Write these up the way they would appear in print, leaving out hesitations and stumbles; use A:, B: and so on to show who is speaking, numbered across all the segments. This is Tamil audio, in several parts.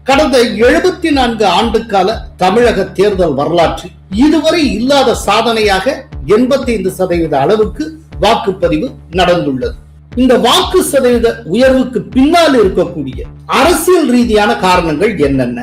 A: கடந்த 74 ஆண்டு கால தமிழக தேர்தல் வரலாற்றில் இதுவரை இல்லாத சாதனையாக 85% அளவுக்கு வாக்குப்பதிவு நடந்துள்ளது. இந்த வாக்கு சதவீத உயர்வுக்கு பின்னால் இருக்கக்கூடிய அரசியல் ரீதியான காரணங்கள் என்னென்ன?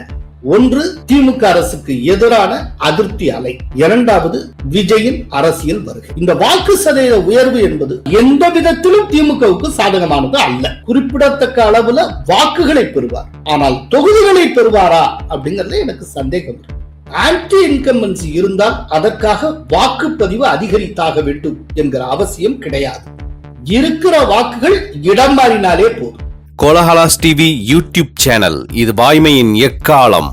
A: ஒன்று, திமுக அரசுக்கு எதிரான அதிருப்தி அலை. இரண்டாவது, விஜயின் அரசியல் வருகை. இந்த வாக்கு சதவீத உயர்வு என்பது எந்த விதத்திலும் திமுகவுக்கு சாதகமானது அல்ல. குறிப்பிடத்தக்க அளவுல வாக்குகளை பெறுவார், ஆனால் தொகுதிகளை பெறுவாரா அப்படிங்கறதுல எனக்கு சந்தேகம் இருக்கு. ஆன்டி இன்கம்பன்சி இருந்தால் அதற்காக வாக்குப்பதிவு அதிகரித்தாக வேண்டும் என்கிற அவசியம் கிடையாது. இருக்கிற வாக்குகள் இடம் மாறினாலே போதும்.
B: கோலஹலாஸ் டிவி யூடியூப் சேனல், இது வாய்மையின் எக்காலம்.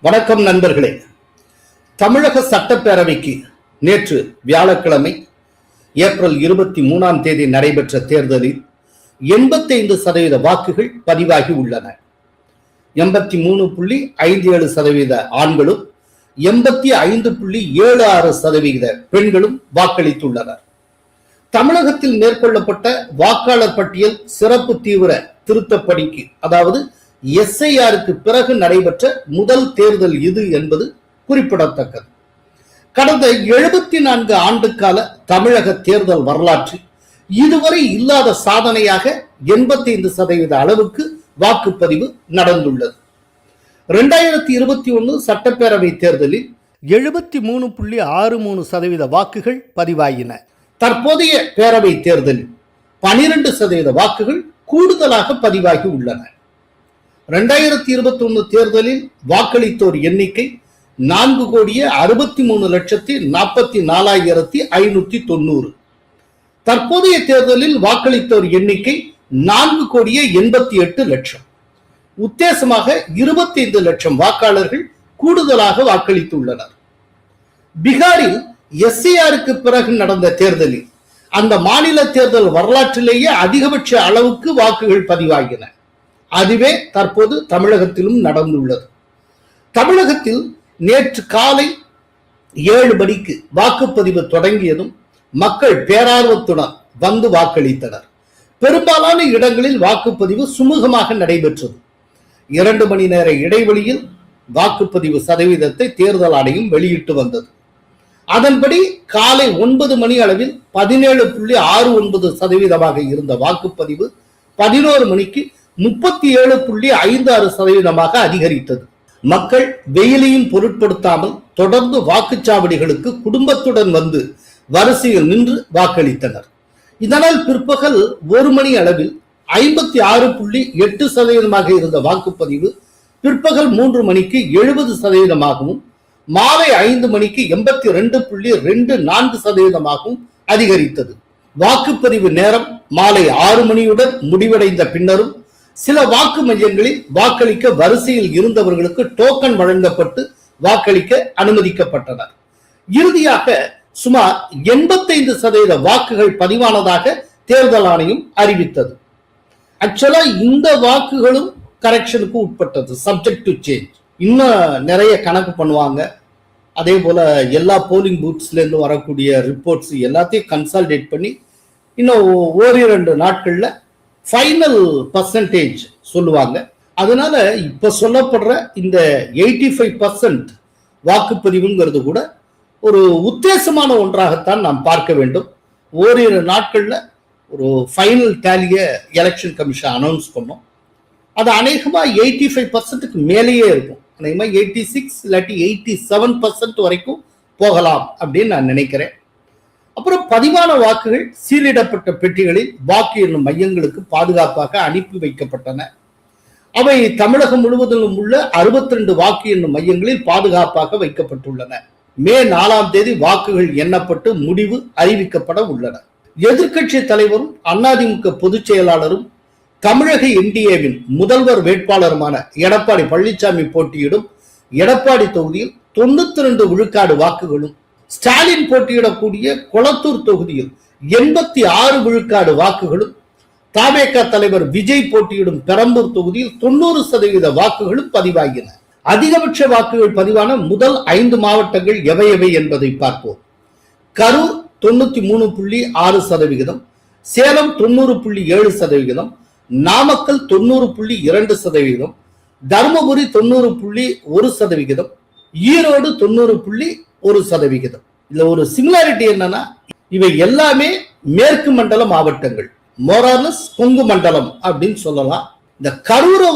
A: வணக்கம் நண்பர்களே. தமிழக சட்டப்பேரவைக்கு நேற்று வியாழக்கிழமை ஏப்ரல் 23ஆம் தேதி நடைபெற்ற தேர்தலில் 85% வாக்குகள் பதிவாகி உள்ளன. 83.57% ஆண்களும் 85.76% பெண்களும் வாக்களித்துள்ளனர். தமிழகத்தில் மேற்கொள்ளப்பட்ட வாக்காளர் பட்டியல் சிறப்பு தீவிர திருத்தப்பணிக்கு, அதாவது SIRக்கு பிறகு நடைபெற்ற முதல் தேர்தல் இது என்பது குறிப்பிடத்தக்கது. கடந்த 74 ஆண்டு கால தமிழக தேர்தல் வரலாற்றில் இதுவரை இல்லாத சாதனையாக 85% அளவுக்கு வாக்குப்பதிவு நடந்துள்ளது. 2021 சட்டப்பேரவை தேர்தலில் 73.63% வாக்குகள் பதிவாகின. தற்போதைய பேரவை தேர்தலில் 12% வாக்குகள் கூடுதலாக பதிவாகி உள்ளன. 2021 தேர்தலில் வாக்களித்தோர் எண்ணிக்கை 4,63,44,590. தற்போதைய தேர்தலில் வாக்களித்தோர் எண்ணிக்கை 4,88,00,000. உத்தேசமாக 25 லட்சம் வாக்காளர்கள் கூடுதலாக வாக்களித்துள்ளனர். பீகாரில் SIRக்கு பிறகு நடந்த தேர்தலில் அந்த மாநில தேர்தல் வரலாற்றிலேயே அதிகபட்ச அளவுக்கு வாக்குகள் பதிவாகின. அதுவே தற்போது தமிழகத்திலும் நடந்துள்ளது. தமிழகத்தில் நேற்று காலை 7 மணிக்கு வாக்குப்பதிவு தொடங்கியதும் மக்கள் பேரார்வத்துடன் வந்து வாக்களித்தனர். பெரும்பாலான இடங்களில் வாக்குப்பதிவு சுமூகமாக நடைபெற்றது. 2 மணி நேர இடைவெளியில் வாக்குப்பதிவு சதவீதத்தை தேர்தல் ஆணையம் வெளியிட்டு வந்தது. அதன்படி காலை 9 மணி அளவில் 17.69% இருந்த வாக்குப்பதிவு 11 மணிக்கு 37.56% அதிகரித்தது. மக்கள் வெயிலையும் பொருட்படுத்தாமல் தொடர்ந்து வாக்குச்சாவடிகளுக்கு குடும்பத்துடன் வந்து வரிசையில் நின்று வாக்களித்தனர். இதனால் பிற்பகல் 1 மணி அளவில் 56.8% இருந்த வாக்குப்பதிவு பிற்பகல் 3 மணிக்கு 70%, மாலை 5 மணிக்கு 82.24% அதிகரித்தது. வாக்குப்பதிவு நேரம் மாலை 6 மணியுடன் முடிவடைந்த பின்னரும் சில வாக்கு மையங்களில் வாக்களிக்க வரிசையில் இருந்தவர்களுக்கு டோக்கன் வழங்கப்பட்டு வாக்களிக்க அனுமதிக்கப்பட்டனர். இறுதியாக சுமார் 85% வாக்குகள் பதிவானதாக தேர்தல் ஆணையம் அறிவித்தது. ஆக்சுவலா இந்த வாக்குகளும் கரெக்ஷனுக்கு உட்பட்டது, சப்ஜெக்ட் டு சேஞ்ச். இன்னும் நிறைய கணக்கு பண்ணுவாங்க. அதே போல எல்லா போலிங் பூத்ஸ்ல இருந்து வரக்கூடிய ரிப்போர்ட்ஸ் எல்லாத்தையும் கன்சால்டேட் பண்ணி இன்னும் 1-2 நாட்கள்ல ஃபைனல் பர்சன்டேஜ் சொல்லுவாங்க. அதனால இப்ப சொல்லப்படுற இந்த 85% வாக்குப்பதிவுங்கிறது கூட ஒரு உத்தேசமான ஒன்றாகத்தான் நாம் பார்க்க வேண்டும். 1-2 நாட்கள்ல ஒரு ஃபைனல் டேலிய எலெக்ஷன் கமிஷன் அனௌன்ஸ் பண்ணோம். அது அநேகமா 85%க்கு மேலேயே இருக்கும். அநேகமா 86 இல்லாட்டி 87% வரைக்கும் போகலாம் அப்படின்னு நான் நினைக்கிறேன். அப்புறம் பதிவான வாக்குகள் சீலிடப்பட்ட பெட்டிகளில் வாக்கு எண்ணும் மையங்களுக்கு பாதுகாப்பாக அனுப்பி வைக்கப்பட்டன. அவை தமிழகம் முழுவதிலும் உள்ள 62 வாக்கு எண்ணும் மையங்களில் பாதுகாப்பாக வைக்கப்பட்டுள்ளன. மே 4ஆம் தேதி வாக்குகள் எண்ணப்பட்டு முடிவு அறிவிக்கப்பட உள்ளன. எதிர்கட்சி தலைவரும் அதிமுக பொதுச் செயலாளரும் தமிழக NDAவின் முதல்வர் வேட்பாளருமான எடப்பாடி பழனிசாமி போட்டியிடும் எடப்பாடி தொகுதியில் 92 விழுக்காடு வாக்குகளும், ஸ்டாலின் போட்டியிடக்கூடிய கொளத்தூர் தொகுதியில் 86 விழுக்காடு வாக்குகளும், தவேக தலைவர் விஜய் போட்டியிடும் பெரம்பூர் தொகுதியில் 90% வாக்குகளும் பதிவாகின. அதிகபட்ச வாக்குகள் பதிவான முதல் 5 மாவட்டங்கள் எவை என்பதை பார்ப்போம். கரூர் 93.6%, சேலம் 90.7%, நாமக்கல் 90.2%, தருமபுரி 90.1%, ஈரோடு 90.1%. இதுல ஒரு சிமிலாரிட்டி என்னன்னா, இவை எல்லாமே மேற்கு மண்டல மாவட்டங்கள், மோரார்லஸ் கொங்கு மண்டலம் அப்படின்னு சொல்லலாம். இந்த கரூரை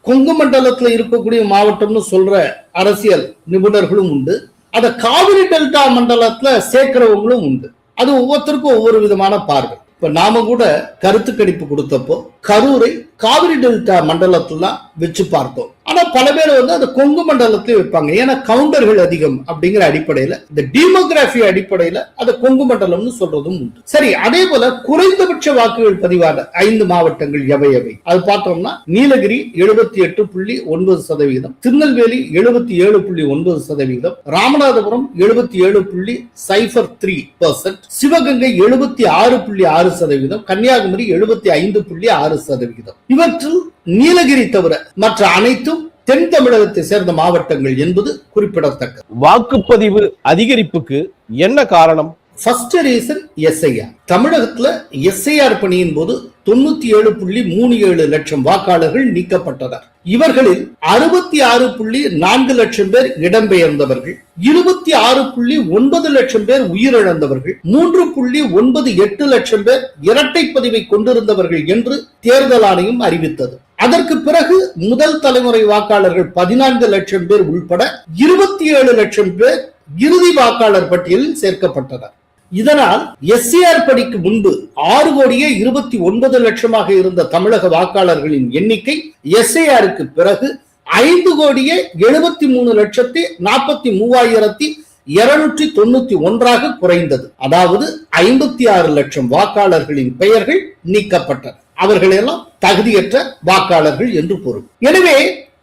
A: கொங்கு மண்டலத்துல இருக்கக்கூடிய மாவட்டம்னு சொல்ற அரசியல் நிபுணர்களும் உண்டு. அத காவிரி டெல்டா மண்டலத்துல சேர்க்கிறவங்களும் உண்டு. அது ஒவ்வொருத்தருக்கும் ஒவ்வொரு விதமான பார்வை. இப்ப நாம கூட கருத்து கணிப்பு கொடுத்தப்போ கரூரை காவிரி டெல்டா மண்டலத்துல வச்சு பார்த்தோம். ஆனா பல பேர் அந்த கொங்கு மண்டலத்திலே வைப்பாங்க. ஏன்னா கவுண்டர்கள் அதிகம் அப்படிங்கிற அடிப்படையில, இந்த டெமோகிராபி அடிப்படையில அதை கொங்கு மண்டலம்னு சொல்றதும் உண்டு. சரி, அதே போல குறைந்தபட்ச வாக்குகள் பதிவான 5 மாவட்டங்கள் எவை எவை அது பார்த்தோம்னா, நீலகிரி 78.9%, திருநெல்வேலி 77.9%, ராமநாதபுரம் 77.03%, சிவகங்கை 76.6%, கன்னியாகுமரி 75.6%. இவற்றில் நீலகிரி தவிர மற்ற அனைத்தும் தென் தமிழகத்தை சேர்ந்த மாவட்டங்கள் என்பது குறிப்பிடத்தக்கது.
C: வாக்குப்பதிவு அதிகரிப்புக்கு என்ன காரணம்?
A: First reason SIR. தமிழகத்துல எஸ்ஐஆர் பணியின் போது 97.37 லட்சம் வாக்காளர்கள் நீக்கப்பட்டனர். இவர்களில் 66.4 லட்சம் பேர் இடம்பெயர்ந்தவர்கள், 26.9 லட்சம் பேர் உயிரிழந்தவர்கள், 3.98 லட்சம் பேர் இரட்டை பதிவை கொண்டிருந்தவர்கள் என்று தேர்தல் ஆணையம் அறிவித்தது. அதற்கு பிறகு முதல் தலைமுறை வாக்காளர்கள் 14 லட்சம் பேர் உள்பட 27 லட்சம் பேர் இறுதி வாக்காளர் பட்டியலில் சேர்க்கப்பட்டனர். இதனால் எஸ்சிஆர் படிக்கு முன்பு 6.29 கோடி இருந்த தமிழக வாக்காளர்களின் எண்ணிக்கை எஸ்ஐஆருக்கு பிறகு 5,73,43,291 குறைந்தது. அதாவது 56 லட்சம் வாக்காளர்களின் பெயர்கள் நீக்கப்பட்டன. அவர்கள் எல்லாம் தகுதியற்ற வாக்காளர்கள் என்று பொருள். எனவே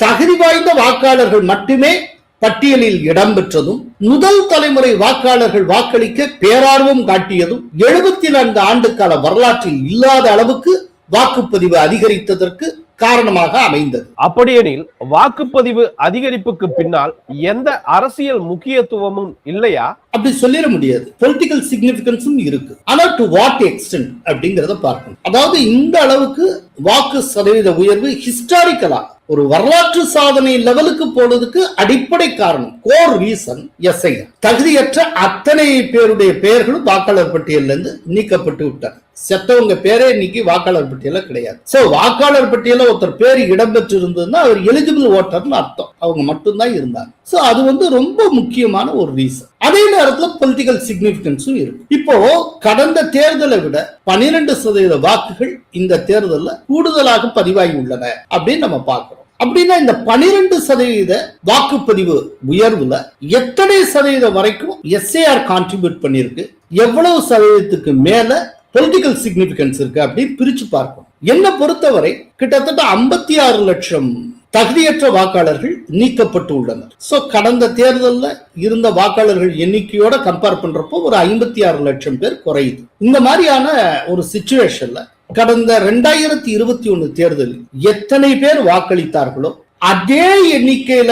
A: தகுதி வாய்ந்த வாக்காளர்கள் மட்டுமே பட்டியலில் இடம்பெற்றதும், முதல் தலைமுறை வாக்காளர்கள் வாக்களிக்க பேரார்வம் காட்டியதும் 74 ஆண்டு கால வரலாற்றில் இல்லாத அளவுக்கு வாக்குப்பதிவு அதிகரித்ததற்கு காரணமாக அமைந்தது.
C: அப்படியெனில் வாக்குப்பதிவு அதிகரிப்புக்கு பின்னால் எந்த அரசியல் முக்கியத்துவமும் இல்லையா?
A: அப்படி சொல்லிட முடியாது. பொலிட்டிக்கல் சிக்னிபிகன்ஸும் இருக்கு. ஆனா டு வாட் எக்ஸ்டென்ட் அப்படிங்கறத பார்க்கணும். அதாவது இந்த அளவுக்கு வாக்கு சதவீத உயர்வு ஹிஸ்டாரிக்கலா ஒரு வரலாற்று சாதனை லெவலுக்கு போனதுக்கு அடிப்படை காரணம், கோர் ரீசன் எஸ்ஐஆர். தகுதியற்ற அத்தனை பேருடைய பெயர்களும் வாக்காளர் பட்டியலில் இருந்து நீக்கப்பட்டு விட்டார். செத்தவங்க பேரே இன்னைக்கு வாக்காளர் பட்டியல கிடையாது. சோ வாக்காளர் பட்டியல ஒருத்தர் பேர் இடம்பெற்று இருந்ததுன்னா அவர் எலிஜிபிள் ஓட்டர்னு அர்த்தம். அவங்க மட்டும்தான் இருந்தாங்க. சோ அது ரொம்ப முக்கியமான ஒரு ரீசன். அதே நேரத்துல பொலிட்டிக்கல் சிக்னிபிகன்ஸும் இருக்கு. இப்போ கடந்த தேர்தலை விட 12% வாக்குகள் இந்த தேர்தலில் கூடுதலாக பதிவாகி உள்ளன அப்படின்னு நம்ம பார்க்கிறோம். அப்படின்னா இந்த 12% வாக்குப்பதிவு உயர்வுல எத்தனை சதவீதம் வரைக்கும் எஸ்ஐஆர் கான்ட்ரிபியூட் பண்ணிருக்கு, எவ்வளவு சதவீதத்துக்கு மேல பொலிட்டிக்கல் சிக்னிபிகன்ஸ் இருக்கு அப்படின்னு பிரிச்சு பார்க்கணும். என்ன பொறுத்தவரை கிட்டத்தட்ட 56 லட்சம் தகுதியற்ற வாக்காளர்கள் நீக்கப்பட்டு உள்ளனர். சோ கடந்த தேர்தலில் இருந்த வாக்காளர்கள் எண்ணிக்கையோட கம்பேர் பண்றப்போ ஒரு 56 லட்சம் பேர் குறையுது. இந்த மாதிரியான ஒரு சிச்சுவேஷன்ல கடந்த 2021 தேர்தலில் எத்தனை பேர் வாக்களித்தார்களோ அதே எண்ணிக்கையில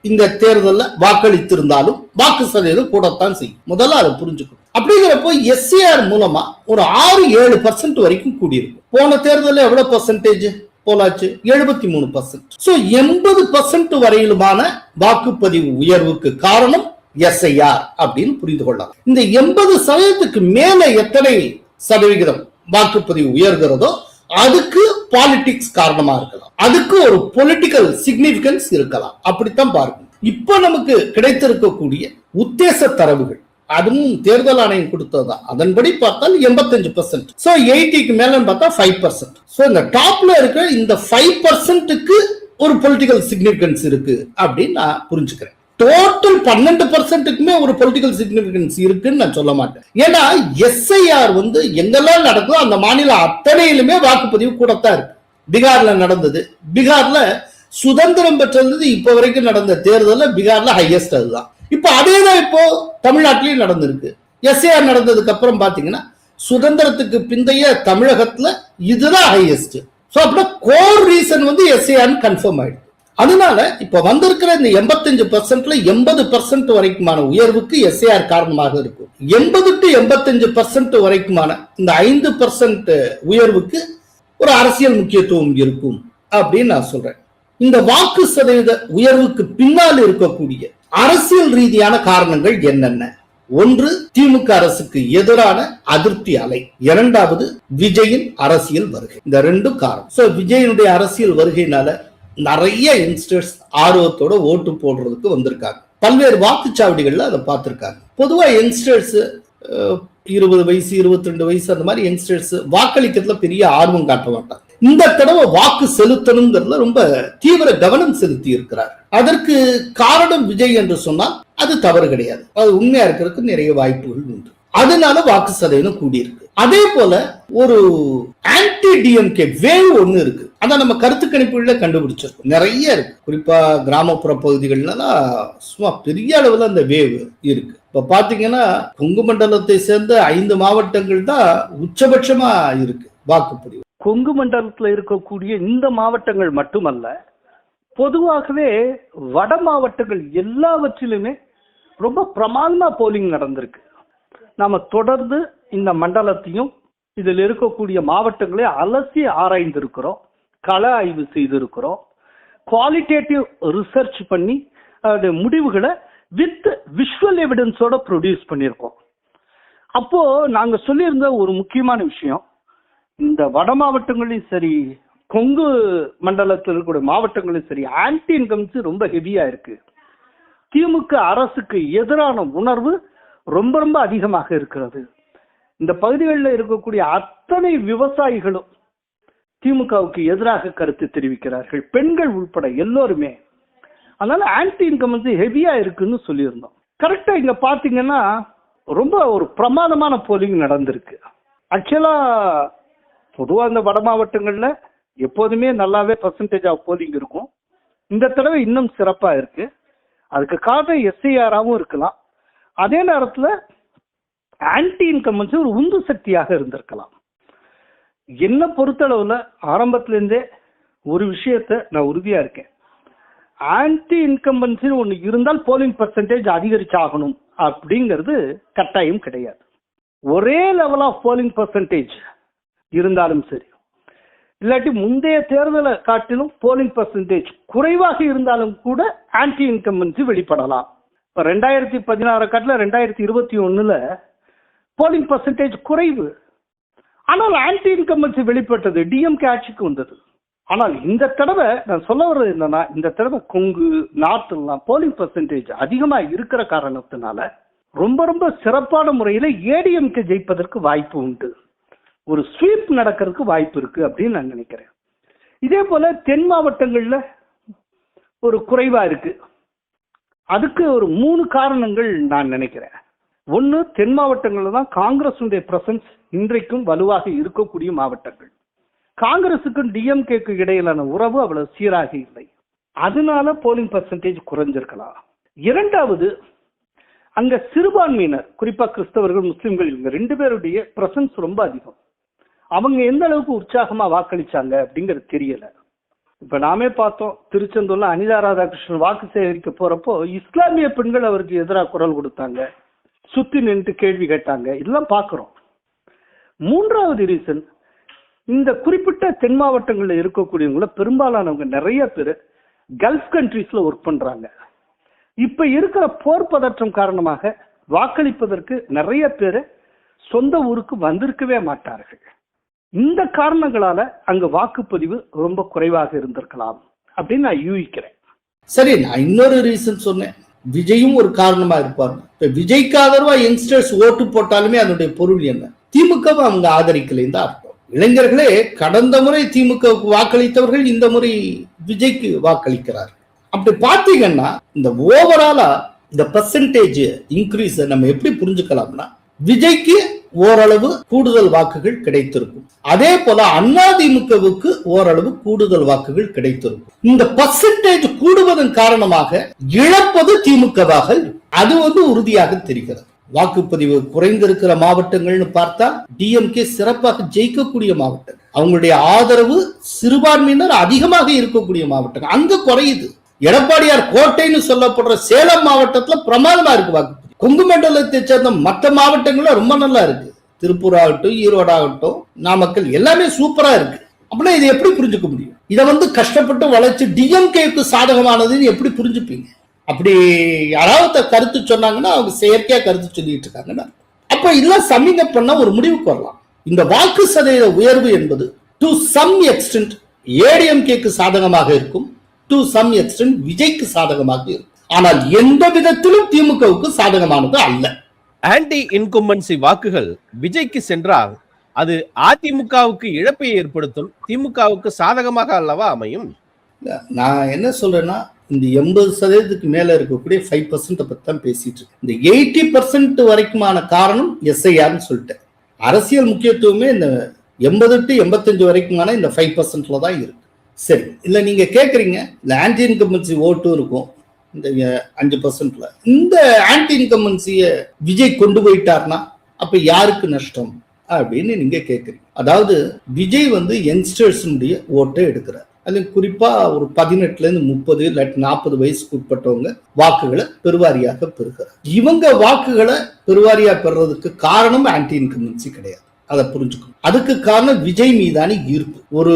A: இந்த தேர்தலில் வாக்களித்திருந்தாலும் வாக்கு சதவீதம் கூடத்தான் செய்யும். முதல்ல அதை புரிஞ்சுக்கணும். அப்படிங்கிறப்போ எஸ்சிஆர் மூலமா ஒரு 6-7% வரைக்கும் கூடியிருக்கும். போன தேர்தலில் எவ்வளவு பர்சன்டேஜ் போலாச்சு? 73%. சோ 80% வரையிலுமான வாக்குப்பதிவு உயர்வுக்கு காரணம் எஸ்ஐஆர் அப்படின்னு புரிந்து கொள்ளலாம். இந்த 80% மேல எத்தனை சதவிகிதம் வாக்குப்பதிவு உயர்கிறதோ அதுக்கு பாலிடிக்ஸ் காரணமா இருக்கலாம், அதுக்கு ஒரு பொலிட்டிக்கல் சிக்னிபிகன்ஸ் இருக்கலாம். அப்படித்தான் பார்க்கணும். இப்ப நமக்கு கிடைத்திருக்கக்கூடிய உத்தேச தரவுகள், அதுவும் தேர்தல் ஆணையம் கொடுத்ததுதான். அதன்படி பார்த்தால் 85%. சோ 80க்கு மேல பார்த்தா 5%. சோ இந்த டாப்ல இருக்க இந்த 5%க்கு ஒரு பொலிட்டிக்கல் சிக்னிபிகன்ஸ் இருக்கு அப்படின்னு நான் புரிஞ்சுக்கிறேன். டோட்டல் 12%க்குமே ஒரு பொலிட்டிக்கல் சிக்னிபிகன்ஸ் இருக்குன்னு நான் சொல்ல மாட்டேன். ஏன்னா எஸ்ஐஆர் எங்கெல்லாம் நடக்குதோ அந்த மாநிலம் அத்தனையிலுமே வாக்குப்பதிவு கூடத்தான் இருக்கு. பீகார்ல நடந்தது, பீகார்ல சுதந்திரம் பெற்றது இப்ப வரைக்கும் நடந்த தேர்தலில் பீகார்ல ஹையஸ்ட் அதுதான். இப்ப அதேதான் இப்போ தமிழ்நாட்டிலையும் நடந்திருக்கு. எஸ்ஐஆர் நடந்ததுக்கு அப்புறம் பாத்தீங்கன்னா சுதந்திரத்துக்கு பிந்தைய தமிழகத்துல இதுதான் ஹையஸ்ட். சோ அப்படின்னா கோர் ரீசன் எஸ்ஐஆர் கன்ஃபார்ம் ஆயிடுது. அதனால இப்ப வந்திருக்கிற இந்த 85%ல 80% வரைக்குமான உயர்வுக்கு எஸ்ஐஆர் காரணமாக இருக்கும். 80 to 85% வரைக்குமான இந்த 5% உயர்வுக்கு ஒரு அரசியல் முக்கியத்துவம் இருக்கும் அப்படின்னு நான் சொல்றேன். இந்த வாக்கு சதவீத உயர்வுக்கு பின்னால் இருக்கக்கூடிய அரசியல் ரீதியான காரணங்கள் என்னென்ன? ஒன்று, திமுக அரசுக்கு எதிரான அதிருப்தி அலை. இரண்டாவது, விஜயின் அரசியல் வருகை. இந்த ரெண்டும் காரணம். சோ விஜயனுடைய அரசியல் வருகையினால நிறைய யங்ஸ்டர்ஸ் ஆர்வத்தோட ஓட்டு போடுறதுக்கு வந்திருக்காங்க. பல்வேறு வாக்குச்சாவடிகள்ல அதை பார்த்திருக்காங்க. பொதுவா யங்ஸ்டர்ஸ் 20 வயசு 22 வயசு அந்த மாதிரி யங்ஸ்டர்ஸ் வாக்களிக்கிறதுல பெரிய ஆர்வம் காட்ட மாட்டாங்க. இந்த தடவை வாக்கு செலுத்தணுங்கிறதுல ரொம்ப தீவிர கவனம் செலுத்தி இருக்கிறார். அதற்கு காரணம் விஜய் என்று சொன்னால் அது தவறு கிடையாது. அது உண்மையா இருக்கிறதுக்கு நிறைய வாய்ப்புகள் உண்டு. அதனால வாக்கு சதவீதம் கூடியிருக்கு. அதே போல ஒரு ஆன்டி டிஎம்கே வேவ் ஒண்ணு இருக்கு. அதான் நம்ம கருத்து கணிப்புல கண்டுபிடிச்சிருக்கோம். நிறைய இருக்கு. குறிப்பா கிராமப்புற பகுதிகள்லாம் சும்மா பெரிய அளவுல அந்த வேவ் இருக்கு. இப்ப பாத்தீங்கன்னா கொங்கு மண்டலத்தை சேர்ந்த 5 மாவட்டங்கள் தான் உச்சபட்சமா இருக்கு வாக்குப்பதிவு.
D: கொங்கு மண்டலத்தில் இருக்கக்கூடிய இந்த மாவட்டங்கள் மட்டுமல்ல, பொதுவாகவே வட மாவட்டங்கள் எல்லாவற்றிலுமே ரொம்ப பிரமாதமா போலிங் நடந்திருக்கு. நாம தொடர்ந்து இந்த மண்டலத்தையும் இதில் இருக்கக்கூடிய மாவட்டங்களை அலசி ஆராய்ந்திருக்கிறோம், கள ஆய்வு செய்திருக்கிறோம், குவாலிட்டேட்டிவ் ரிசர்ச் பண்ணி அதோட முடிவுகளை வித் விஷுவல் எவிடன்ஸோட ப்ரொடியூஸ் பண்ணியிருக்கோம். அப்போ நாங்க சொல்லியிருந்த ஒரு முக்கியமான விஷயம், இந்த வட மாவட்டங்களையும் சரி கொங்கு மண்டலத்தில் இருக்கக்கூடிய மாவட்டங்களையும் சரி ஆன்டி இன்கம்ஸ் ரொம்ப ஹெவியா இருக்கு. திமுக அரசுக்கு எதிரான உணர்வு ரொம்ப ரொம்ப அதிகமாக இருக்கிறது. இந்த பகுதிகளில் இருக்கக்கூடிய அத்தனை விவசாயிகளும் திமுகவுக்கு எதிராக கருத்து தெரிவிக்கிறார்கள், பெண்கள் உட்பட எல்லோருமே. அதனால ஆன்டி இன்கம்ஸ் ஹெவியா இருக்குன்னு சொல்லியிருந்தோம். கரெக்டா இங்க பாத்தீங்கன்னா ரொம்ப ஒரு பிரமாதமான போலிங் நடந்திருக்கு. ஆக்சுவலா பொதுவா இந்த வட மாவட்டங்கள்ல எப்போதுமே நல்லாவே பர்சன்டேஜ் ஆஃப் போலிங் இருக்கும். இந்த தடவை இன்னும் சிறப்பா இருக்கு. அதுக்கு காரணம் எஸ்ஐஆராவும் இருக்கலாம். அதே நேரத்துல ஆன்டி இன்கம்பன்சி ஒரு உந்து சக்தியாக இருந்திருக்கலாம். என்ன பொறுத்தளவுல ஆரம்பத்துல இருந்தே ஒரு விஷயத்த நான் உறுதியா இருக்கேன், ஆன்டி இன்கம்பன்சி ஒண்ணு இருந்தால் போலிங் பர்சன்டேஜ் அதிகரிச்சாகணும் அப்படிங்கிறது கட்டாயம் கிடையாது. ஒரே லெவல் ஆஃப் போலிங் பர்சன்டேஜ் இருந்தாலும் சரி, இல்லாட்டி முந்தைய தேர்தலை காட்டிலும் போலிங் பர்சன்டேஜ் குறைவாக இருந்தாலும் கூட ஆன்டி இன்கம்பன்சி வெளிப்படலாம். இப்ப 2016 காட்டில 2021 போலிங் பர்சன்டேஜ் குறைவு, ஆனால் ஆன்டி இன்கம்பன்சி வெளிப்பட்டது, டிஎம்கே ஆட்சிக்கு வந்தது. ஆனால் இந்த தடவை நான் சொல்ல வர்றது என்னன்னா, இந்த தடவை கொங்கு நார்த்லாம் போலிங் பர்சன்டேஜ் அதிகமா இருக்கிற காரணத்தினால ரொம்ப ரொம்ப சிறப்பான முறையில ஏடிஎம்கே ஜெயிப்பதற்கு வாய்ப்பு உண்டு, ஒரு ஸ்வீப் நடக்கிறதுக்கு வாய்ப்பு இருக்கு அப்படின்னு நான் நினைக்கிறேன். இதே போல தென் மாவட்டங்கள்ல ஒரு குறைவா இருக்கு. அதுக்கு ஒரு 3 காரணங்கள் நான் நினைக்கிறேன். ஒன்னு, தென் மாவட்டங்கள்ல தான் காங்கிரஸ் பிரசன்ஸ் இன்றைக்கும் வலுவாக இருக்கக்கூடிய மாவட்டங்கள். காங்கிரசுக்கும் டிஎம்கேக்கு இடையிலான உறவு அவ்வளவு சீராக இல்லை, அதனால போலிங் பர்சன்டேஜ் குறைஞ்சிருக்கலாம். இரண்டாவது, அங்க சிறுபான்மையினர், குறிப்பா கிறிஸ்தவர்கள் முஸ்லிம்கள், இவங்க 2 பேருடைய பிரசன்ஸ் ரொம்ப அதிகம். அவங்க எந்த அளவுக்கு உற்சாகமா வாக்களிச்சாங்க அப்படிங்கிறது தெரியல. இப்ப நாமே பார்த்தோம், திருச்செந்தூர்ல அனிதா ராதாகிருஷ்ணன் வாக்கு சேகரிக்க போறப்போ இஸ்லாமிய பெண்கள் அவருக்கு எதிராக குரல் கொடுத்தாங்க, சுத்தி நின்று கேள்வி கேட்டாங்க, இதெல்லாம் பாக்குறோம். மூன்றாவது ரீசன், இந்த குறிப்பிட்ட தென் மாவட்டங்கள்ல இருக்கக்கூடியவங்கள பெரும்பாலானவங்க நிறைய பேர் கல்ஃப் கண்ட்ரீஸ்ல ஒர்க் பண்றாங்க. இப்ப இருக்கிற போர் பதற்றம் காரணமாக வாக்களிப்பதற்கு நிறைய பேர் சொந்த ஊருக்கு வந்திருக்கவே மாட்டார்கள். இந்த காரணங்களால அங்க வாக்குப்பதிவு ரொம்ப குறைவாக இருந்திருக்கலாம் அப்படின்னு நான் யூகிக்கிறேன்.
A: சரி, நான் இன்னொரு ரீசன் சொன்னேன், விஜயும் ஒரு காரணமா இருப்பாங்க. இப்ப விஜய்க்கு ஆதரவா யங்ஸ்டர்ஸ் ஓட்டு போட்டாலுமே அதனுடைய பொருள் என்ன? திமுகவை அவங்க ஆதரிக்கலைன்னு தான் அர்த்தம். இளைஞர்களே கடந்த முறை திமுகவுக்கு வாக்களித்தவர்கள் இந்த முறை விஜய்க்கு வாக்களிக்கிறார். அப்படி பாத்தீங்கன்னா இந்த ஓவராலா இந்த பர்சன்டேஜ் இன்க்ரீஸ் நம்ம எப்படி புரிஞ்சுக்கலாம்னா, விஜய்க்கு ஓரளவு கூடுதல் வாக்குகள் கிடைத்திருக்கும், அதே போல அதிமுகவுக்கு ஓரளவு கூடுதல் வாக்குகள் கிடைத்திருக்கும். இந்த பர்சன்டேஜ் கூடுவதன் காரணமாக இழப்பது திமுகவாக அது உறுதியாக தெரிகிறது. வாக்குப்பதிவு குறைந்திருக்கிற மாவட்டங்கள்னு பார்த்தா டிஎம்கே சிறப்பாக ஜெயிக்கக்கூடிய மாவட்டம், அவங்களுடைய ஆதரவு சிறுபான்மையினர் அதிகமாக இருக்கக்கூடிய மாவட்டம் அங்க குறையுது. எடப்பாடியார் கோட்டைன்னு சொல்லப்படுற சேலம் மாவட்டத்துல பிரமாதமா இருக்கு வாக்குப்பதிவு. கொங்கு மண்டலத்தை சேர்ந்த மற்ற மாவட்டங்கள்ல ரொம்ப நல்லா இருக்கு. திருப்பூர் ஆகட்டும், ஈரோடு ஆகட்டும், நாமக்கல் எல்லாமே சூப்பரா இருக்கு. அப்படின்னா இதை எப்படி புரிஞ்சுக்க முடியும்? இதை வந்து கஷ்டப்பட்டு வளைச்சு டிஎம்கேக்கு சாதகமானதுன்னு எப்படி புரிஞ்சுப்பீங்க? அப்படி யாராவது கருத்து சொன்னாங்கன்னா அவங்க செயற்கையா கருத்து சொல்லிட்டு இருக்காங்கன்னா அப்ப இதெல்லாம் சம்மிங் அப் பண்ணா ஒரு முடிவுக்கு வரலாம். இந்த வாக்கு சதவீத உயர்வு என்பது டு சம் எக்ஸ்டென்ட் ஏடிஎம்கேக்கு சாதகமாக இருக்கும், டு சம் எக்ஸ்டென்ட் விஜய்க்கு சாதகமாக இருக்கும். ஆனால் எந்த விதத்திலும் திமுகவுக்கு சாதகமானது அல்ல.
C: ஆன்டி இன்கம்பன்சி வாக்குகள் விஜய்க்கு சென்றால் அது அதிமுகவுக்கு இழப்பை ஏற்படுத்தும், திமுகவுக்கு சாதகமாக அல்லவா அமையும்?
A: நான் என்ன சொல்றேன்னா, இந்த 80% மேல இருக்கக்கூடிய 5% பத்தி தான் பேசிட்டு இருக்கு. இந்த 80% வரைக்குமான காரணம் எஸ்ஐஆர்னு சொல்லிட்டேன். அரசியல் முக்கியத்துவமே இந்த 80 to 85 வரைக்குமான இந்த 5%ல தான் இருக்கு. சரி, இல்ல நீங்க கேக்குறீங்க இந்த ஆன்டி இன்கம்பன்சி ஓட்டும் இருக்கும் இந்த 5%ல. இந்த ஆன்டி இன்கம்பன்சிய விஜய் கொண்டு போயிட்டார்னா அப்ப யாருக்கு நஷ்டம் அப்படின்னு நீங்க கேக்குறீங்க. அதாவது விஜய் வந்து யங்ஸ்டர்ஸுடைய ஓட்டை எடுக்கிறார். அது குறிப்பா ஒரு 18 இருந்து 30 இல்லாட்டி 40 வயசுக்கு உட்பட்டவங்க வாக்குகளை பெருவாரியாக பெறுகிறார். இவங்க வாக்குகளை பெருவாரியா பெறுறதுக்கு காரணம் ஆன்டி இன்கம்பன்சி கிடையாது, அதை புரிஞ்சுக்கணும். அதுக்கு காரணம் விஜய் மீதான ஈர்ப்பு. ஒரு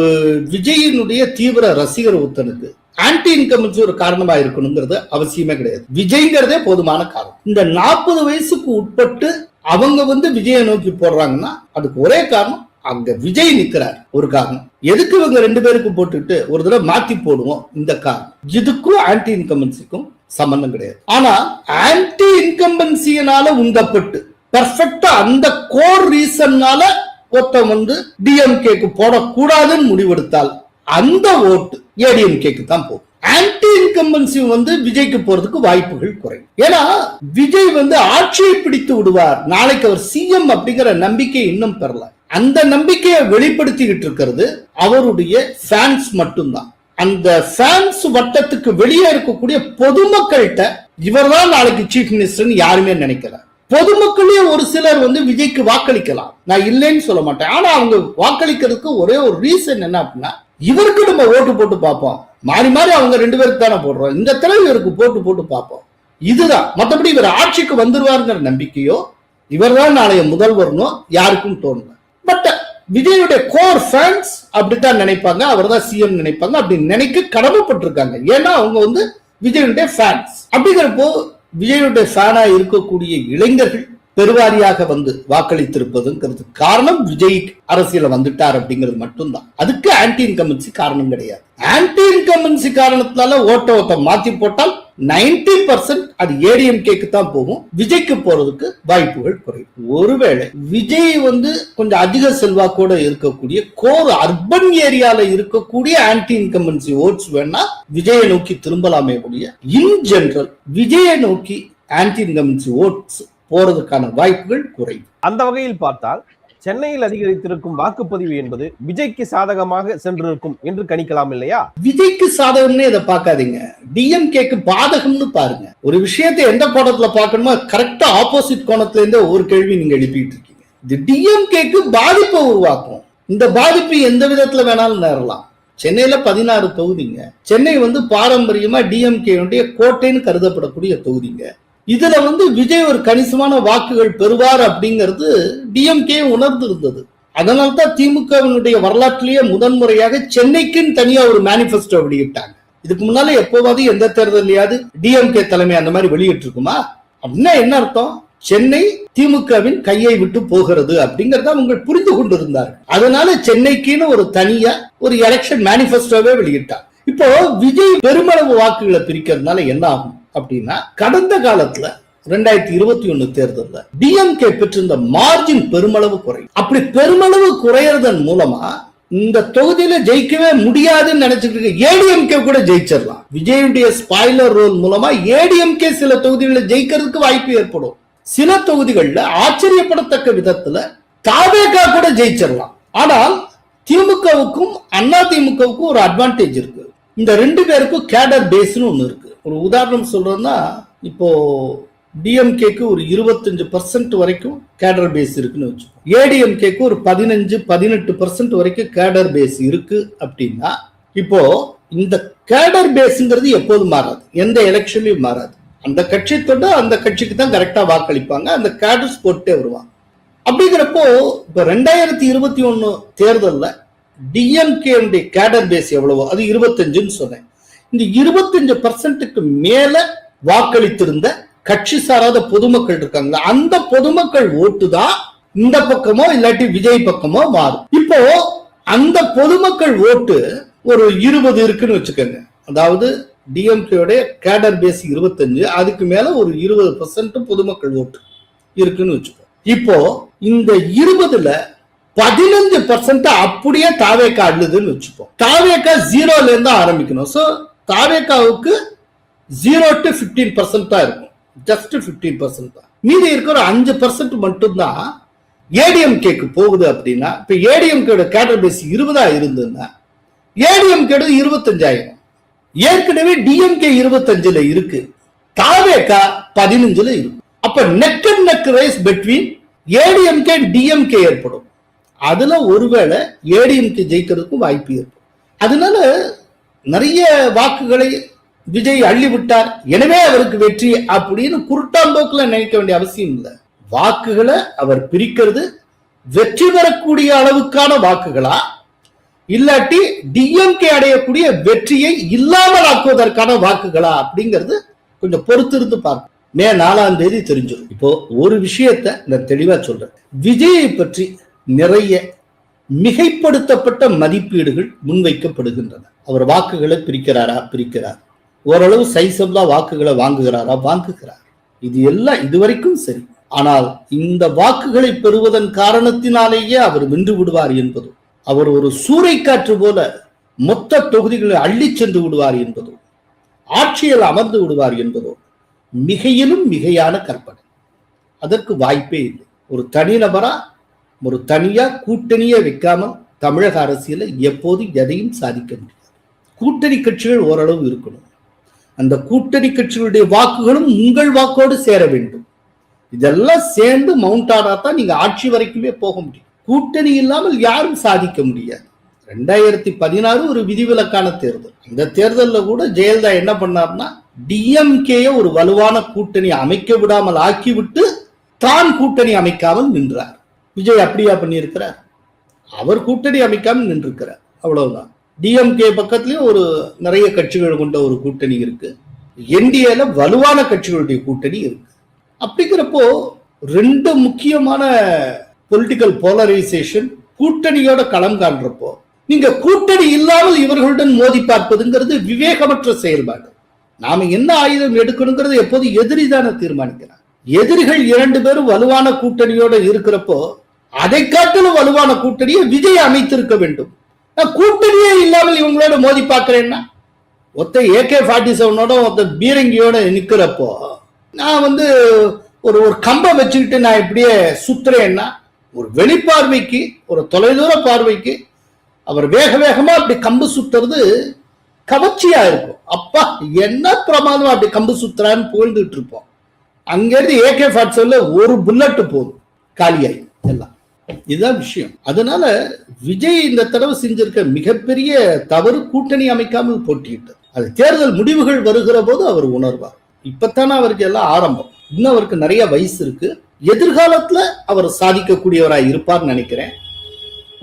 A: விஜயினுடைய தீவிர ரசிகர் ஒருத்தனுக்கு ஆன்டி இன்கம்பன்சி ஒரு காரணமா இருக்கணுங்கிறது அவசியமே கிடையாது. விஜய்ங்கிறதே போதுமான காரணம். இந்த 40 வயசுக்கு உட்பட்டு அவங்க வந்து விஜயை நோக்கி போடுறாங்கன்னா அதுக்கு ஒரே காரணம் அங்க விஜய் நிக்கிறார். ஒரு காரணம். எதுக்கு இவங்க 2 பேருக்கு போட்டுட்டு ஒரு தடவை மாத்தி போடுவோம், இந்த காரணம். இதுக்கும் ஆன்டி இன்கம்பன்சிக்கும் சம்பந்தம் கிடையாது. ஆனா ஆன்டி இன்கம்பன்சியினால உந்தப்பட்டு பெர்ஃபெக்டா அந்த கோர் ரீசன்னால ஒருத்தன் வந்து டிஎம்கேக்கு போடக்கூடாதுன்னு முடிவெடுத்தால் அந்த ஓட்டு ஏடிஎம்கேக்கு தான் போகும். ஆன்டி இன்கம்பன்சி வந்து விஜய்க்கு போறதுக்கு வாய்ப்புகள் குறையும். ஏன்னா விஜய் வந்து ஆட்சியை பிடித்து விடுவார், நாளைக்கு அவர் சிஎம் அப்படிங்கிற நம்பிக்கை இன்னும் பெறல. அந்த நம்பிக்கையை வெளிப்படுத்திக்கிட்டு இருக்கிறது அவருடைய ஃபேன்ஸ் மட்டும்தான். அந்த ஃபேன்ஸ் வட்டத்துக்கு வெளியே இருக்கக்கூடிய பொதுமக்கள்கிட்ட இவர்தான் நாளைக்கு சீஃப் மினிஸ்டர் யாருமே நினைக்கல. பொதுமக்களே ஒரு சிலர் வந்து விஜய்க்கு வாக்களிக்கலாம், நான் இல்லைன்னு சொல்ல மாட்டேன். ஆனா அவங்க வாக்களிக்கிறதுக்கு ஒரே ஒரு ரீசன் என்ன அப்படின்னா, இவருக்கு நம்ம ஓட்டு போட்டு பார்ப்போம், மாறி மாறி அவங்க 2 பேருக்கு தானே போடுறோம், இந்த தடவை இவருக்கு போட்டு பார்ப்போம், இதுதான். மற்றபடி இவர் ஆட்சிக்கு வந்துருவாருங்கிற நம்பிக்கையோ இவர் தான் நாளைய முதல்வர்னோ யாருக்கும் தோணல. பட் விஜயுடைய கோர் ஃபேன்ஸ் அப்படித்தான் நினைப்பாங்க, அவர் தான் சிஎம் நினைப்பாங்க, அப்படி நினைக்க கடமைப்பட்டிருக்காங்க. ஏன்னா அவங்க வந்து விஜயுடைய ஃபேன்ஸ். அப்படிங்கிறப்போ விஜயுடைய ஃபேனா இருக்கக்கூடிய இளைஞர்கள் பெருவாரியாக வந்து வாக்களித்திருப்பதுங்கிறது காரணம் விஜய் அரசியல வந்துட்டார் அப்படிங்கிறது மட்டும்தான். அதுக்கு ஆன்டி இன்கம்பன்சி காரணம் கிடையாது. ஆன்டி இன்கம்பன்சி காரணத்தினால ஓட்ட மாத்தி போட்டால் 90% அது ஏடிஎம்கேக்கு தான் போகும், விஜய்க்கு போறதுக்கு வாய்ப்புகள் குறையும். ஒருவேளை விஜய் வந்து கொஞ்சம் அதிக செல்வாக்கோட இருக்கக்கூடிய கோர் அர்பன் ஏரியால இருக்கக்கூடிய ஆன்டி இன்கம்பன்சி ஓட்ஸ் வேணா விஜயை நோக்கி திரும்பலாமே ஒழிய இன் ஜெனரல் விஜயை நோக்கி ஆன்டி இன்கம்பன்சி ஓட்ஸ் போறதுக்கான வாய்ப்புகள் குறையும்.
C: அந்த வகையில் பார்த்தால் சென்னையில் அதிகரித்திருக்கும் வாக்குப்பதிவு என்பது விஜய்க்கு சாதகமாக சென்றிருக்கும் என்று கணிக்கலாம் இல்லையா? விஜய்க்கு
A: சாதகம்னு இதை பார்க்காதீங்க, டிஎம்கேக்கு பாதகம்னு பாருங்க. ஒரு விஷயத்தை எந்த கோணத்துல பார்க்கணுமோ கரெக்டா ஆப்போசிட் கோணத்துல இருந்து ஒரு கேள்வி நீங்க எழுப்பிட்டு இருக்கீங்க. இது டிஎம்கேக்கு பாதிப்பை உருவாக்கும். இந்த பாதிப்பு எந்த விதத்துல வேணாலும் நேரலாம். சென்னையில 16 தொகுதிங்க. சென்னை வந்து பாரம்பரியமா டிஎம்கே கோட்டைன்னு கருதப்படக்கூடிய தொகுதிங்க. இதுல வந்து விஜய் ஒரு கணிசமான வாக்குகள் பெறுவார் அப்படிங்கிறது டிஎம்கே உணர்ந்து இருந்தது. அதனால்தான் திமுகவினுடைய வரலாற்றிலேயே முதன்முறையாக சென்னைக்குன்னு தனியா ஒரு மேனிபெஸ்டோ வெளியிட்டாங்க. இதுக்கு முன்னால எப்போவாது எந்த தேர்தலையாவது டிஎம்கே தலைமை அந்த மாதிரி வெளியிட்டு இருக்குமா? அப்படின்னா என்ன அர்த்தம்? சென்னை திமுகவின் கையை விட்டு போகிறது அப்படிங்கறத அவங்க புரிந்து கொண்டு இருந்தார்கள். அதனால சென்னைக்குன்னு ஒரு தனியா ஒரு எலெக்ஷன் மேனிபெஸ்டோவே வெளியிட்டாங்க. இப்போ விஜய் பெருமளவு வாக்குகளை பிரிக்கிறதுனால என்ன ஆகும் அப்படின்னா, கடந்த காலத்துல 2021 தேர்தலில் டிஎம்கே பெற்றிருந்த மார்ஜின் பெருமளவு குறையும். அப்படி பெருமளவு குறையறதன் மூலமா இந்த தொகுதியில ஜெயிக்கவே முடியாதுன்னு நினைச்சிட்டு இருக்க ஏடிஎம்கே கூட ஜெயிச்சிடலாம். விஜயுடைய ஸ்பாய்லர் ரோல் மூலமா ஏடிஎம்கே சில தொகுதிகளில் ஜெயிக்கிறதுக்கு வாய்ப்பு ஏற்படும். சில தொகுதிகளில் ஆச்சரியப்படத்தக்க விதத்துல தாவேகா கூட ஜெயிச்சிடலாம். ஆனால் திமுகவுக்கும் அதிமுகவுக்கும் ஒரு அட்வான்டேஜ் இருக்கு. இந்த 2 பேருக்கும் கேடர் பேஸ்னு ஒண்ணு இருக்கு. ஒரு உதாரணம் சொல்றதுன்னா, இப்போ டிஎம்கேக்கு ஒரு 25% வரைக்கும் கேடர் பேஸ் இருக்குன்னு வச்சுக்கோம். ஏடிஎம்கேக்கு ஒரு 15-18% வரைக்கும் கேடர் பேஸ் இருக்கு அப்படின்னா, இப்போ இந்த கேடர் பேஸ்ங்கிறது எப்போதும் மாறாது, எந்த எலெக்ஷன்லயும் மாறாது. அந்த கட்சி தொட்டு அந்த கட்சிக்கு தான் கரெக்டா வாக்களிப்பாங்க, அந்த கேடர்ஸ் போட்டே வருவாங்க. அப்படிங்கிறப்போ இப்ப 2021 தேர்தலில் டிஎம்கே கேடர் பேஸ் எவ்வளவோ அது 25ன்னு சொன்னேன். இந்த 25% மேல வாக்களித்திருந்த கட்சி சாராத பொதுமக்கள் இருக்காங்க. அந்த பொதுமக்கள் ஓட்டு தான் இந்த பக்கமோ இல்லாட்டி விஜய் பக்கமோ மாறும். இப்போ அந்த பொதுமக்கள் ஓட்டு ஒரு 20 இருக்குன்னு வச்சுக்கோங்க. அதாவது டிஎம்கே கேடர் பேஸ் 25, அதுக்கு மேல ஒரு 20% பொதுமக்கள் ஓட்டு இருக்குன்னு வச்சுக்கோ. இப்போ இந்த 20ல 15% அப்படியே தாவேக்கா அள்ளுதுன்னு வச்சுப்போம். தாவேக்கா 0ல இருந்து ஆரம்பிக்கணும். சோ தாவேக்காவுக்கு 0 to 15% தான் இருக்கும். ஜஸ்ட் 15% தான். மீதி இருக்கிற 5% மட்டும்தான் ஏடிஎம்கேக்கு போகுது. அப்படின்னா இப்ப ஏடிஎம்கே கேடர் பேஸ் 20 இருந்ததுன்னா ஏடிஎம்கே 25. ஏற்கனவே டிஎம்கே 25ல இருக்கு, தாவேக்கா 15ல இருக்கு. அப்ப neck and neck race between ADMK DMK ஏற்படும். அதுல ஒருவேளை ஏடிஎம்கே ஜெயிக்கிறதுக்கும் வாய்ப்பு ஏற்படும். அதனால நிறைய வாக்குகளை விஜய் அள்ளி விட்டார், எனவே அவருக்கு வெற்றி அப்படின்னு குருட்டாம்போக்குல நினைக்க வேண்டிய அவசியம் இல்லை. வாக்குகளை அவர் பிரிக்கிறது வெற்றி பெறக்கூடிய அளவுக்கான வாக்குகளா, இல்லாட்டி டிஎம்கே அடையக்கூடிய வெற்றியை இல்லாமல் ஆக்குவதற்கான வாக்குகளா அப்படிங்கிறது கொஞ்சம் பொறுத்திருந்து பார்ப்போம். மே 4ஆம் தேதி தெரிஞ்சிடும். இப்போ ஒரு விஷயத்தை நான் தெளிவா சொல்றேன். விஜயை பற்றி நிறைய மிகைப்படுத்தப்பட்ட மதிப்பீடுகள் முன்வைக்கப்படுகின்றன. அவர் வாக்குகளை பிரிக்கிறாரா? பிரிக்கிறார். ஓரளவு சைசப்லா வாக்குகளை வாங்குகிறாரா? வாங்குகிறார். இது எல்லாம் இதுவரைக்கும் சரி. ஆனால் இந்த வாக்குகளை பெறுவதன் காரணத்தினாலேயே அவர் வென்று விடுவார் என்பதும், அவர் ஒரு சூறைக்காற்று போல மொத்த தொகுதிகளை அள்ளி சென்று விடுவார் என்பதும், ஆட்சியில் அமர்ந்து விடுவார் என்பதோ மிகையிலும் மிகையான கற்பனை. அதற்கு வாய்ப்பே இல்லை. ஒரு தனிநபரா ஒரு தனியா கூட்டணியை வைக்காமல் தமிழக அரசியல எப்போது எதையும் சாதிக்க முடியாது. கூட்டணி கட்சிகள் ஓரளவு இருக்கணும். அந்த கூட்டணி கட்சிகளுடைய வாக்குகளும் உங்கள் வாக்கோடு சேர வேண்டும். இதெல்லாம் சேர்ந்து மவுண்ட் ஆனா தான் நீங்க ஆட்சி வரைக்குமே போக முடியும். கூட்டணி இல்லாமல் யாரும் சாதிக்க முடியாது. 2016 ஒரு விதிவிலக்கான தேர்தல். இந்த தேர்தலில் கூட ஜெயலலிதா என்ன பண்ணார்னா, டிஎம்கே ஒரு வலுவான கூட்டணி அமைக்க விடாமல் ஆக்கிவிட்டு தான் கூட்டணி அமைக்காமல் நின்றார். விஜய் அப்படியா பண்ணியிருக்கிறார்? அவர் கூட்டணி அமைக்காமல் நின்றிருக்கிறார், அவ்வளவுதான். டிஎம்கே பக்கத்துலயும் ஒரு நிறைய கட்சிகள் கொண்ட ஒரு கூட்டணி இருக்கு, என்டிஏல வலுவான கட்சிகளுடைய கூட்டணி இருக்கு. அப்படிங்கிறப்போ ரெண்டு முக்கியமான பொலிட்டிக்கல் போலரைசேஷன் கூட்டணியோட களம் காண்றப்போ நீங்க கூட்டணி இல்லாமல் இவர்களுடன் மோதி பார்ப்பதுங்கிறது விவேகமற்ற செயல்பாடு. நாம என்ன ஆயுதம் எடுக்கணுங்கிறது எப்போது எதிரி தானே தீர்மானிக்கிறார். எதிரிகள் 2 பேரும் வலுவான கூட்டணியோட இருக்கிறப்போ அதை காட்டிலும் வலுவான கூட்டணியை விஜய் அமைத்திருக்க வேண்டும். கூட்டணியே இல்லாமல் இவங்களோட மோதி பார்க்கிறேன்னா, ஒத்த AK-47 ஒத்த பீரங்கியோட நிக்கிறப்போ நான் ஒரு கம்பை வச்சுக்கிட்டு நான் இப்படியே சுத்துறேன்னா, ஒரு வெளிப்பார்வைக்கு ஒரு தொலைதூர பார்வைக்கு அவர் வேக வேகமா அப்படி கம்பு சுத்துறது கவர்ச்சியா இருக்கும். அப்பா என்ன பிரமாதமா அப்படி கம்பு சுத்துறான்னு புகழ்ந்துட்டு இருப்போம். அங்கிருந்து AK-47 ஒரு புல்லட் போதும், காலியாய் எல்லாம். இதுதான் விஷயம். அதனால விஜய் இந்த தடவை செஞ்சிருக்க மிகப்பெரிய தவறு கூட்டணி அமைக்காமல் போட்டியிட்டது. அது தேர்தல் முடிவுகள் வருகிற போது அவர் உணர்வார். இப்பத்தானே அவருக்கு எல்லாம் ஆரம்பம். இன்னும் அவருக்கு நிறைய வயசு இருக்கு. எதிர்காலத்துல அவர் சாதிக்கக்கூடியவராய் இருப்பார் நினைக்கிறேன்.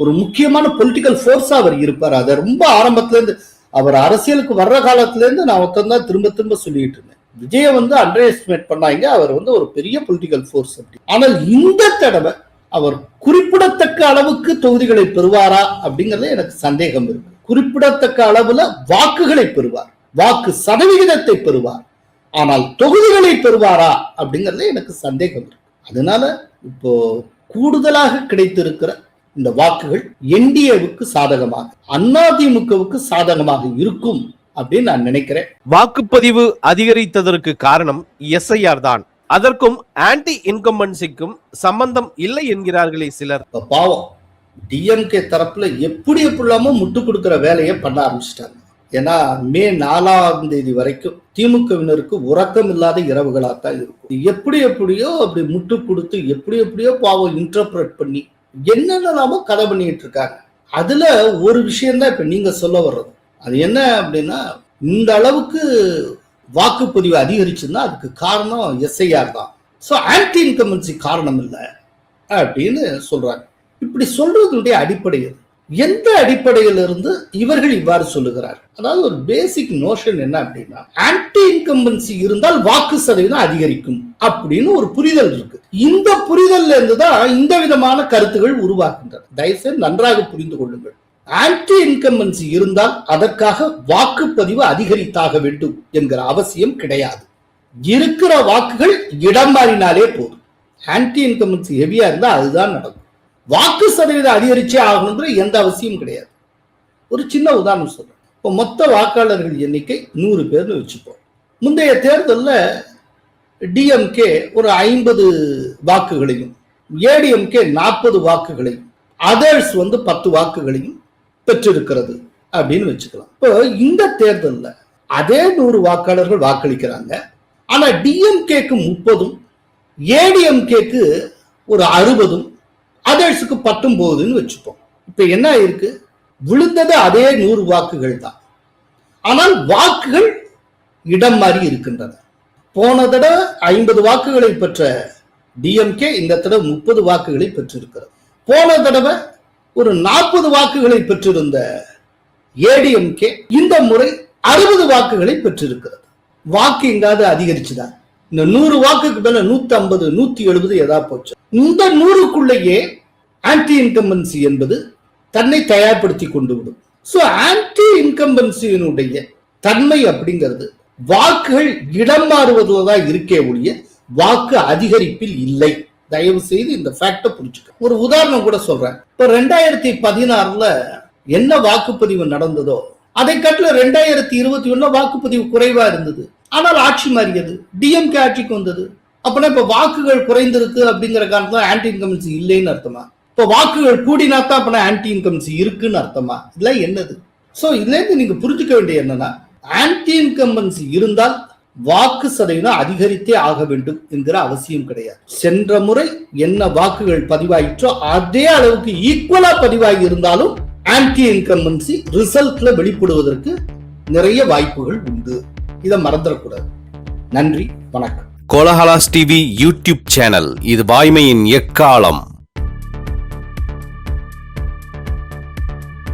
A: ஒரு முக்கியமான பொலிட்டிக்கல் போர்ஸா அவர் இருப்பார். அதை ரொம்ப ஆரம்பத்துல இருந்து, அவர் அரசியலுக்கு வர்ற காலத்துல இருந்து நான் ஒருத்தந்தான் திரும்ப திரும்ப சொல்லிட்டு இருந்தேன். விஜயை அண்டர் எஸ்டிமேட் பண்ணாங்க. அவர் ஒரு பெரிய பொலிட்டிக்கல் போர்ஸ் அப்படி. ஆனால் இந்த தடவை அவர் குறிப்பிடத்தக்க அளவுக்கு தொகுதிகளை பெறுவாரா அப்படிங்கறது எனக்கு சந்தேகம் இருக்கு. குறிப்பிடத்தக்க அளவுல வாக்குகளை பெறுவார், வாக்கு சதவிகிதத்தை பெறுவார். ஆனால் தொகுதிகளை பெறுவாரா அப்படிங்கறதுல எனக்கு சந்தேகம் இருக்கு. அதனால இப்போ கூடுதலாக கிடைத்திருக்கிற இந்த வாக்குகள் என்டிஏவுக்கு சாதகமாக, அதிமுகவுக்கு சாதகமாக இருக்கும் அப்படின்னு நான் நினைக்கிறேன்.
C: வாக்குப்பதிவு அதிகரித்ததற்கு காரணம் எஸ்ஐஆர் தான். அதற்கும் ஆன்டி இன்கம்பன்சிக்கும் சம்பந்தம் இல்லை என்கிறார்களே சிலர்.
A: பாவம், டிஎம்கே தரப்புல எப்படிலாமோ முட்டு கொடுக்கிற வேலையை பண்ண ஆரம்பிச்சிட்டாங்க. ஏன்னா மே 4ஆம் தேதி வரைக்கும் திமுகவினருக்கு உறக்கம் இல்லாத இரவுகளாத்தான் இருக்கும். எப்படியோ அப்படி முட்டு கொடுத்து எப்படியோ பாவம் இன்டர்பிரட் பண்ணி என்னென்னலாமோ கதை பண்ணிட்டு இருக்காங்க. அதுல ஒரு விஷயம்தான் இப்ப நீங்க சொல்ல வர்றது. அது என்ன அப்படின்னா, இந்த அளவுக்கு வாக்குப்பதிவு அதிகரிச்சுன்னா அதுக்கு காரணம் எஸ்ஐஆர் தான். ஸோ ஆன்டி இன்கம்பன்சி காரணம் இல்லை அப்படின்னு சொல்றாங்க. இப்படி சொல்றதுடைய அடிப்படை எந்த அடிப்படையில் இருந்து இவர்கள் இவ்வாறு சொல்லுகிறார்? அதாவது ஒரு பேசிக் நோஷன் என்ன அப்படின்னா, ஆன்டி இன்கம்பன்சி இருந்தால் வாக்கு சதவீதம் அதிகரிக்கும் அப்படின்னு ஒரு புரிதல் இருக்கு. இந்த புரிதல்ல இருந்துதான் இந்த விதமான கருத்துகள் உருவாகின்றன. தயவுசெய்து நன்றாக புரிந்து கொள்ளுங்கள். ஆன்டி இன்கம்பன்சி இருந்தால் அதற்காக வாக்குப்பதிவு அதிகரித்தாக வேண்டும் என்கிற அவசியம் கிடையாது. இருக்கிற வாக்குகள் இடம் மாறினாலே போதும். ஆன்டி இன்கம்பன்சி ஹெவியா இருந்தா அதுதான் நடக்கும். வாக்கு சதவீதம் அதிகரிச்சே ஆகணுங்கிற எந்த அவசியம் கிடையாது. ஒரு சின்ன உதாரணம் சொல்றேன். இப்போ மொத்த வாக்காளர்கள் எண்ணிக்கை 100 பேர்னு வச்சுப்போம். முந்தைய தேர்தலில் டிஎம்கே ஒரு 50 வாக்குகளையும், ஏடிஎம்கே 40 வாக்குகளையும், அதர்ஸ் 10 வாக்குகளையும் பெற்றிருக்கிறது அப்படின்னு வச்சுக்கலாம். இப்போ இந்த தேர்தலில் அதே 100 வாக்காளர்கள் வாக்களிக்கிறாங்க. ஆனா டிஎம்கேக்கு 30, ஏடிஎம்கேக்கு ஒரு 60, அதர்ஸுக்கு 19 வச்சுப்போம். இப்ப என்ன இருக்கு? விழுந்தது அதே 100 வாக்குகள் தான். ஆனால் வாக்குகள் இடம் மாறி இருக்கின்றன. போன தடவை 50 வாக்குகளை பெற்ற டிஎம்கே இந்த தடவை 30 வாக்குகளை பெற்றிருக்கிறது. போன தடவை ஒரு 40 வாக்குகளை பெற்றிருந்த ஏடிஎம்கே இந்த முறை 60 வாக்குகளை பெற்றிருக்கிறது. வாக்கு எங்காவது அதிகரிச்சுதான்? இந்த 100 வாக்குக்கு மேல 150, 170 ஏதா போச்சு. இந்த 100க்குள்ளேயே ஆன்டி இன்கம்பன்சி என்பது தன்னை தயார்படுத்தி கொண்டு விடும். சோ ஆன்டி இன்கம்பன்சியினுடைய தன்மை அப்படிங்கிறது வாக்குகள் இடம் மாறுவதுதான் இருக்கே ஒழிய வாக்கு அதிகரிப்பில் இல்லை. தயவு செய்து இந்த ஃபேக்டை புரிஞ்சுக்க. ஒரு உதாரணம் கூட சொல்றேன். இப்ப 2016ல என்ன வாக்குப்பதிவு நடந்ததோ அதை காட்டில 2021 வாக்குப்பதிவு குறைவா இருந்தது. ஆனால் ஆட்சி மாறியது, டிஎம்கே ஆட்சிக்கு வந்தது. அப்படின்னா இப்ப வாக்குகள் குறைந்திருக்கு அப்படிங்கிற காரணத்துல ஆன்டி இன்கம்பன்சி இல்லைன்னு அர்த்தமா? இப்ப வாக்குகள் கூடினாத்தான் அப்ப ஆன்டி இன்கம்பன்சி இருக்குன்னு அர்த்தமா? இதெல்லாம் என்னது? சோ இதுல இருந்து நீங்க புரிஞ்சுக்க வேண்டிய என்னன்னா, ஆன்டி இன்கம்பன்சி இருந்தால் வாக்கு சதவீதம் அதிகரித்தே ஆக வேண்டும் என்கிற அவசியம் கிடையாது. சென்ற முறை என்ன வாக்குகள் பதிவாயிற்றோ அதே அளவுக்கு ஈக்குவலா பதிவாகி இருந்தாலும் ஆன்டி இன்கம்பன்சி ரிசல்ட்ல வெளிப்படுவதற்கு நிறைய வாய்ப்புகள் உண்டு. இதை மறந்துடக்கூடாது. நன்றி, வணக்கம்.
B: கோலஹலாஸ் டிவி யூடியூப் சேனல், இது வாய்மையின் எக்காலம்.